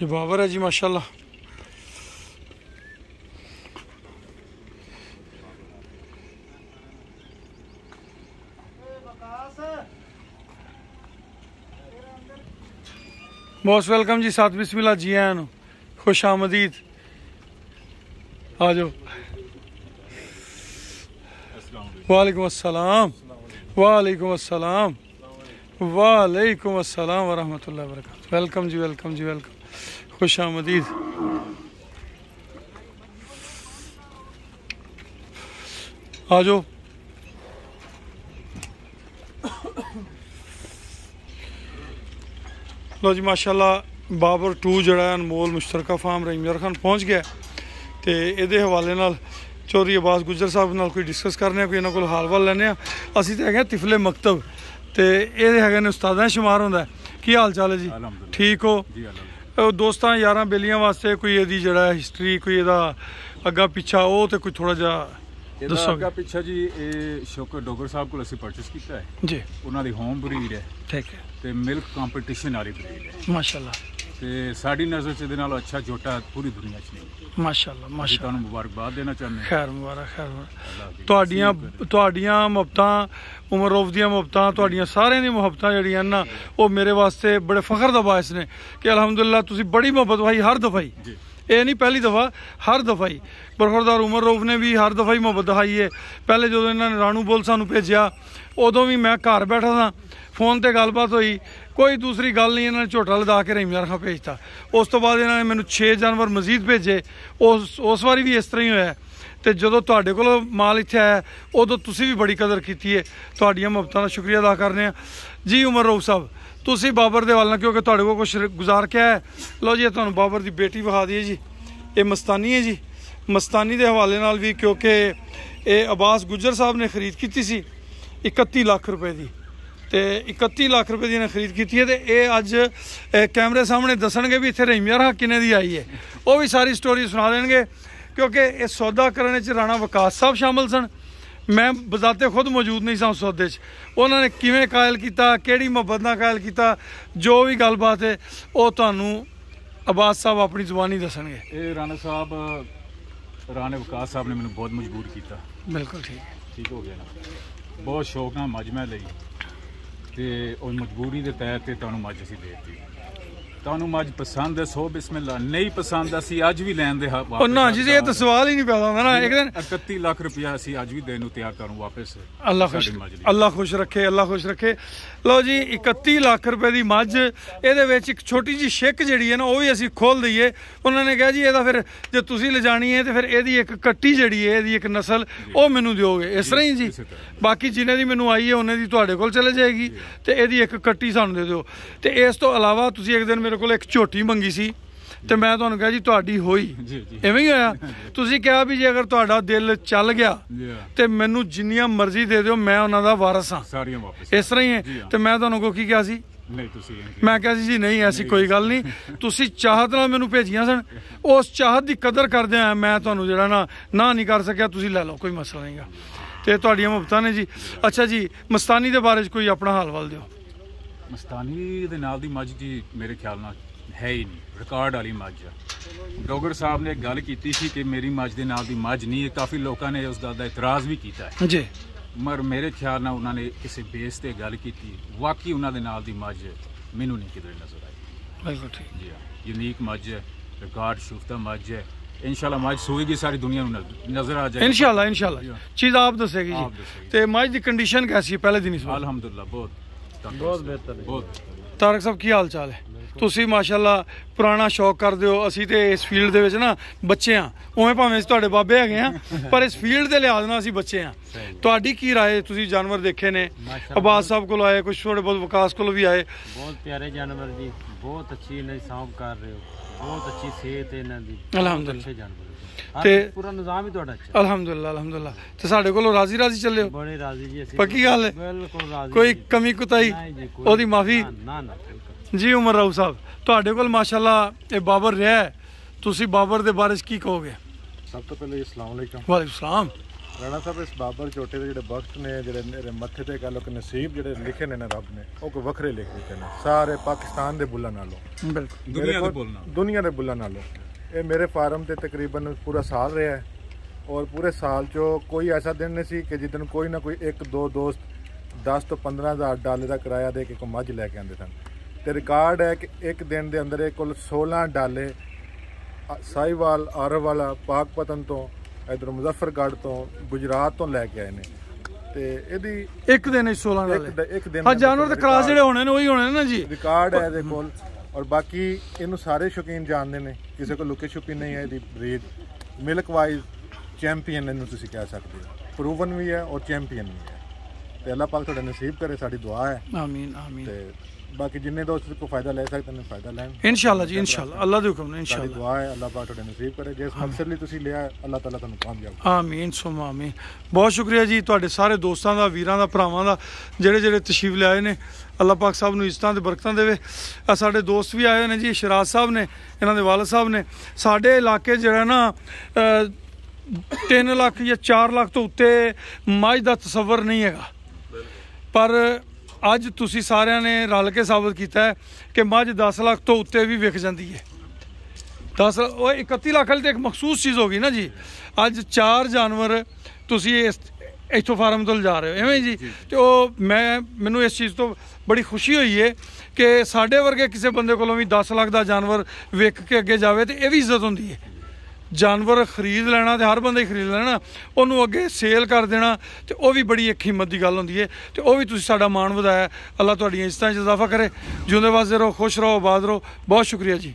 ये बाबर है जी माशाल्लाह। मोस्ट वेलकम जी, साथ बिस्मिल्लाह जी आन, खुश आमदीद। आ जाओ। वालेकुम अस्सलाम, वालेकुम अस्सलाम, वालेकुम अस्सलाम वरहमतुल्लाहि वबरकातुहू। वेलकम जी, वेलकम जी, वेलकम, खुश आमदीद। आ जाओ। लो जी माशाल्लाह, बाबर 2 जड़ा अनमोल मुश्तरका फार्म रहीम खान पहुँच गया। तो ये हवाले नाल चौधरी अब्बास गुज्जर साहब नाल कोई डिस्कस करने, कोई इन्होंने हाल वाल लैने। असी तो है तिफले मकतब, तो ये है उस्तादा शुमार होंगे। की हाल चाल है जी? ठीक हो? दोस्तों यारां बेलियां वास्ते कोई यदी जड़ा हिस्टरी, कोई यदा अग्गा पिछा वो तो कोई थोड़ा जा दसो। अग्गा पिछा जी ये शौकत डोगर साहब को असीं परचेस किया है जी। उन्हों की होम ब्रीड है, ठीक है, तो मिल्क कंपीटिशन वाली ब्रीड है माशाल्लाह। तो साड़ी नज़र च नालों अच्छा जोटा पूरी दुनिया च नहीं। माशाल्लाह माशाल्लाह, मुबारकबाद देना चाहते। खैर मुबारक, खैर मुबारक। तुहाडियां मुहब्बतां, उमर रऊफ दियां मुहब्बतां, तुहाडियां सारियां दी मुहब्बतां जड़ियां ना वो मेरे वास्ते बड़े फखर दा बायस ने कि अल्हम्दुलिल्लाह तुसीं बड़ी मुहब्बत भाई हर दफ़ा ही, ये नहीं पहली दफ़ा, हर दफ़ा ही। बरखुरदार उमर रऊफ ने भी हर दफ़ा ही मुहब्बत दिखाई है। पहले जो इन्होंने रानू बोल सानू भेजा उदों भी मैं घर बैठा था, फोन पर गलबात हुई, कोई दूसरी गल नहीं। इन्होंने झोटा लदा के रहीम यार खां भेजता। उस तो बाद इन्होंने मैंने 6 जानवर मजीद भेजे। उस बारी भी इस तरह ही होया। तो जो तुहाडे कोल माल इत्थे आया उदों तुसीं भी बड़ी कदर की है। तुहाडियां मुहब्बतां दा शुक्रिया अदा करने जी। उमर रऊफ साहब तुसीं बाबर दे वाल क्योंकि तुहाडे कोल कुछ गुजार के है। लो जी तुहानूं बाबर दी बेटी विखा दी जी। ये मस्तानी है जी। मस्तानी के हवाले नाल भी क्योंकि ये अब्बास गुज्जर साहब ने खरीद की सी 31 लाख रुपए की। तो 31 लाख रुपए की इन्हें खरीद की है। तो ये अज कैमरे सामने दसणगे भी इत्थे रहीम यार किन्ने दी आई है, वो भी सारी स्टोरी सुना देंगे। क्योंकि ये सौदा करने राणा वकास साहब शामिल सन, मैं बजाते खुद मौजूद नहीं सा उस सौदे च। उन्होंने किवें कायल किया, केड़ी मुहब्बत नाल कायल किया, जो भी गलबात है वो तुहानूं अब्बास साहब अपनी जुबानी दसणगे। ये राणा साहब, राणे वकास साहब ने मैंने बहुत मजबूर किया। बिल्कुल ठीक, ठीक हो गया ना। बहुत शौक नाल मज मैं लई तो मजबूरी के तहत तुहानूं मज असीं देती। तुहानूं मज पसंद है 100 बिस्मिल्लाह, नहीं पसंद असीं अज भी लैन दे ना जी। ये तो सवाल ही नहीं पैदा होंदा ना। एक दिन 31 लाख रुपया असीं अज भी देने तैयार करूँ वापस। अल्लाह खुश, अल्लाह खुश रखे, अल्लाह खुश रखे। लो जी 31 लाख रुपए की मज, ये एक छोटी जी शिक जी है ना वो भी असीं खोल दईए। उन्होंने कहा जी ये फिर जो तुसीं ले जानी है तो फिर यदी एक कट्टी जी है, यदी एक नस्ल वो मैनू दोगे इस तरह ही जी। बाकी जिन्हें दी मैनू आई है उन्हें दी तुहाडे कोल चले जाएगी, तो यदी एक कट्टी सानू दे दो। तो इस तो अलावा तुसीं एक दिन मेरे को एक झोटी मंगी सी, तो मैं तुहानूं कहा जी तुहाडी होई, इवें ही होया। तुसीं कहा भी जे अगर तुहाडा दिल चल गया तो मैनू जिन्नियां मर्जी दे दिओ, मैं उन्हां दा वारिस हां। इस तरह ही है। तो मैं तुहानूं को की कहा सी, मैं कहा जी नहीं ऐसी कोई गल नहीं, तुसीं चाहत नाल मैनू भेजियां सन, उस चाहत की कदर करदे आ मैं तुहानूं जिहड़ा ना नहीं कर सकिया, तुसीं लै लो, कोई मसला नहीं गा। तो तुहाडियां मुहब्बतां ने जी। अच्छा जी मस्तानी के बारे कोई अपना हाल वाल दिओ। मस्तानी दे नाल दी मज जी मेरे ख्याल नाल है ही नहीं, रिकॉर्ड वाली मज है। डोगर साहब ने एक गल की थी कि मेरी मज के नाल दी मज नहीं है, काफ़ी लोगों ने उस गल का इतराज़ भी किया है जी। मगर मेरे ख्याल नाल उन्होंने किसी बेस से गल की, वाकई उन्होंने नाल दी मज मैनू नहीं किधर नजर आई। बिल्कुल ठीक जी हाँ, यूनीक मज है, रिकॉर्ड शुफ्ता मज है। इंशाल्लाह मज सोएगी सारी दुनिया नजर आ जाएगी इंशाल्लाह। इंशाल्लाह चीज़ आप दसेगी जी। तो मज की कंडीशन कैसी है पहले दिन? अल्हम्दुलिल्लाह बहुत बहुत बेहतर, बहुत। तारक साहब की हाल चाल है? तुसीं माशाल्लाह पुराना शौक करदे हो, असीं ते इस फील्ड दे विच ना बच्चे हाँ, उवें भावें तुहाडे बाबे हैगे आ पर इस फील्ड दे लिहाज नाल असीं बच्चे हाँ। तुहाडी की राय? तुसीं जानवर देखे ने, अब्बास साहब कोल आए, कुछ थोड़े बहुत वकास कोल भी आए। बहुत प्यारे जानवर जी, बहुत अच्छी इन्हां दी सांभ कर रहे हो, बहुत अच्छी सेहत है इन्हां दी, अल्हम्दुलिल्लाह। जानवर ते पूरा निजाम ही तुहाडा अच्छा, अल्हम्दुलिल्लाह अल्हम्दुलिल्लाह। ते साडे कोलों राजी राजी चले हो? बड़े राजी जी असीं, पक्की गल है? बिल्कुल राजी। कोई कमी कुताई ओदी माफी? ना ना जी। उमर रऊफ साहब तुहाडे कोल माशाल्लाह ये बाबर रहा है, तुसीं बाबर दे बारे च की कहोगे? सब तो पहले अस्सलाम वालेकुम। वालेकुम सलाम। ਰਾਣਾ ਸਾਹਿਬ ਇਸ ਬਾਬਰ ਝੋਟੇ ਦੇ ਜਿਹੜੇ ਵਕਤ ਨੇ, ਜਿਹੜੇ ਮੇਰੇ ਮੱਥੇ ਤੇ ਕਹ ਲੋ ਕਿ ਨਸੀਬ ਜਿਹੜੇ ਲਿਖੇ ਨੇ ਨਾ ਰੱਬ ਨੇ, ਉਹ ਕੋਈ ਵੱਖਰੇ ਲਿਖ ਦਿੱਤੇ ਨੇ ਸਾਰੇ ਪਾਕਿਸਤਾਨ ਦੇ ਬੁੱਲਾਂ ਨਾਲੋਂ, ਬਿਲਕੁਲ ਦੁਨੀਆ ਦੇ ਬੁੱਲਾਂ ਨਾਲੋਂ। ਇਹ ਮੇਰੇ ਫਾਰਮ ਤੇ ਤਕਰੀਬਨ ਪੂਰਾ ਸਾਲ ਰਿਹਾ ਹੈ, ਔਰ ਪੂਰੇ ਸਾਲ 'ਚੋਂ ਕੋਈ ਐਸਾ ਦਿਨ ਨਹੀਂ ਸੀ ਕਿ ਜਿੱਦਣ ਕੋਈ ਨਾ ਕੋਈ ਇੱਕ ਦੋ ਦੋਸਤ 10 ਤੋਂ 15,000 ਡਾਲਰ ਦਾ ਕਿਰਾਇਆ ਦੇ ਕੇ ਕੋਈ ਮੱਝ ਲੈ ਕੇ ਆਉਂਦੇ ਸਨ। ਤੇ ਰਿਕਾਰਡ ਹੈ ਕਿ ਇੱਕ ਦਿਨ ਦੇ ਅੰਦਰ ਇਹ ਕੁੱਲ 16 ਡਾਲੇ ਸਾਹੀਵਾਲ, ਆਰਵਵਾਲਾ, ਪਾਕਪਤਨ ਤੋਂ, ਇਧਰੋਂ ਮੁਜ਼ੱਫਰਗੜ੍ਹ ਤੋਂ, ਗੁਜਰਾਤ ਤੋਂ ਲੈ ਕੇ ਆਏ ਨੇ। ਤੇ ਇਹਦੀ ਇੱਕ ਦਿਨ 16 ਡਾਲੇ ਇੱਕ ਦਿਨ ਹਾਂ, ਜਾਨਵਰ ਦੇ ਕ੍ਰਾਸ ਜਿਹੜੇ ਹੋਣੇ ਨੇ ਉਹੀ ਹੋਣੇ ਨੇ ਨਾ ਜੀ, ਰਿਕਾਰਡ ਹੈ ਇਹਦੇ ਕੋਲ। ਔਰ ਬਾਕੀ ਇਹਨੂੰ ਸਾਰੇ ਸ਼ੌਕੀਨ ਜਾਣਦੇ ਨੇ, ਕਿਸੇ ਕੋਲ ਲੁਕੇ ਛੁਪੀ ਨਹੀਂ ਹੈ। ਇਹਦੀ ਬਰੀਡ ਮਿਲਕ ਵਾਈਜ਼ ਚੈਂਪੀਅਨ ਇਹਨੂੰ ਤੁਸੀਂ ਕਹਿ ਸਕਦੇ ਹੋ, ਪ੍ਰੂਵਨ ਵੀ ਹੈ ਔਰ ਚੈਂਪੀਅਨ ਵੀ ਹੈ। ਤੇ ਅੱਲਾਹ ਪਾਕ ਤੁਹਾਡਾ ਨਸੀਬ ਕਰੇ, ਸਾਡੀ ਦੁਆ ਹੈ। ਆਮੀਨ ਆਮੀਨ। ਤੇ ਬਾਕੀ ਜਿੰਨੇ ਦੋਸਤ ਕੋ ਫਾਇਦਾ ਲੈ ਸਕਦੇ ਨੇ ਫਾਇਦਾ ਲੈਣ ਇਨਸ਼ਾਅੱਲਾ ਜੀ, ਇਨਸ਼ਾਅੱਲਾ ਅੱਲਾਹ ਦੇ ਹੁਕਮ ਨਾਲ ਇਨਸ਼ਾਅੱਲਾ। ਦੁਆ ਹੈ ਅੱਲਾਹ ਪਾਕ ਤੁਹਾਡਾ ਨਸੀਬ ਕਰੇ, ਜਿਸ ਮਕਸਦ ਲਈ ਤੁਸੀਂ ਲਿਆ ਅੱਲਾਹ ਤਾਲਾ ਤੁਹਾਨੂੰ ਕਾਮਯਾਬ। ਆਮੀਨ ਸੁਮਾ ਆਮੀਨ। ਬਹੁਤ ਸ਼ੁਕਰੀਆ ਜੀ ਤੁਹਾਡੇ ਸਾਰੇ ਦੋਸਤਾਂ ਦਾ, ਵੀਰਾਂ ਦਾ, ਭਰਾਵਾਂ ਦਾ, ਜਿਹੜੇ ਤਸ਼ਰੀਫ ਲਿਆਏ ਨੇ। ਅੱਲਾਹ ਪਾਕ ਸਾਹਿਬ ਨੂੰ ਇੱਜ਼ਤਾਂ ਤੇ ਬਰਕਤਾਂ ਦੇਵੇ। ਸਾਡੇ ਦੋਸਤ ਵੀ ਆਏ ਹੋਏ ਨੇ ਜੀ, ਸ਼ਰਾਜ ਸਾਹਿਬ ਨੇ, ਇਹਨਾਂ ਦੇ ਵਾਲਦ ਸਾਹਿਬ ਨੇ। ਸਾਡੇ ਇਲਾਕੇ ਜਿਹੜਾ ਨਾ 3 ਲੱਖ ਜਾਂ 4 ਲੱਖ ਤੋਂ ਉੱਤੇ ਮੱਝ ਦਾ ਤਸੱਵਰ ਨਹੀਂ ਹੈਗਾ, ਪਰ ਅੱਜ ਤੁਸੀਂ ਸਾਰਿਆਂ ਨੇ ਰਲ ਕੇ ਸਾਬਤ ਕੀਤਾ ਹੈ ਕਿ ਮੱਝ 10 ਲੱਖ ਤੋਂ ਉੱਤੇ ਵੀ ਵਿਕ ਜਾਂਦੀ ਹੈ। 10 ਉਹ 31 ਲੱਖ ਵਾਲੀ ਤਾਂ ਇੱਕ ਮਖਸੂਸ ਚੀਜ਼ ਹੋ ਗਈ ਨਾ ਜੀ। ਅੱਜ 4 ਜਾਨਵਰ ਤੁਸੀਂ ਇੱਥੋਂ ਫਾਰਮ ਤੋਂ ਲਿਜਾ ਰਹੇ ਹੋ, ਐਵੇਂ ਜੀ। ਤੇ ਉਹ ਮੈਨੂੰ ਇਸ ਚੀਜ਼ ਤੋਂ ਬੜੀ ਖੁਸ਼ੀ ਹੋਈ ਹੈ ਕਿ ਸਾਡੇ ਵਰਗੇ ਕਿਸੇ ਬੰਦੇ ਕੋਲੋਂ ਵੀ 10 ਲੱਖ ਦਾ ਜਾਨਵਰ ਵਿਕ ਕੇ ਅੱਗੇ ਜਾਵੇ, ਤੇ ਇਹ ਵੀ ਇੱਜ਼ਤ ਹੁੰਦੀ ਹੈ। ਜਾਨਵਰ ਖਰੀਦ ਲੈਣਾ ਤੇ ਹਰ ਬੰਦੇ ਹੀ ਖਰੀਦ ਲੈਣਾ, ਉਹਨੂੰ ਅੱਗੇ ਸੇਲ ਕਰ ਦੇਣਾ ਤੇ ਉਹ ਵੀ ਬੜੀ ਇੱਕ ਹਿੰਮਤ ਦੀ ਗੱਲ ਹੁੰਦੀ ਹੈ। ਤੇ ਉਹ ਵੀ ਤੁਸੀਂ ਸਾਡਾ ਮਾਣ ਵਧਾਇਆ। ਅੱਲਾਹ ਤੁਹਾਡੀਆਂ ਇੱਜ਼ਤਾਂ 'ਚ ਇਜ਼ਾਫਾ ਕਰੇ। ਜਿਉਂਦੇ ਵਾਸਤੇ ਰਹੋ, ਖੁਸ਼ ਰਹੋ, ਆਬਾਦ ਰਹੋ। ਬਹੁਤ ਸ਼ੁਕਰੀਆ ਜੀ।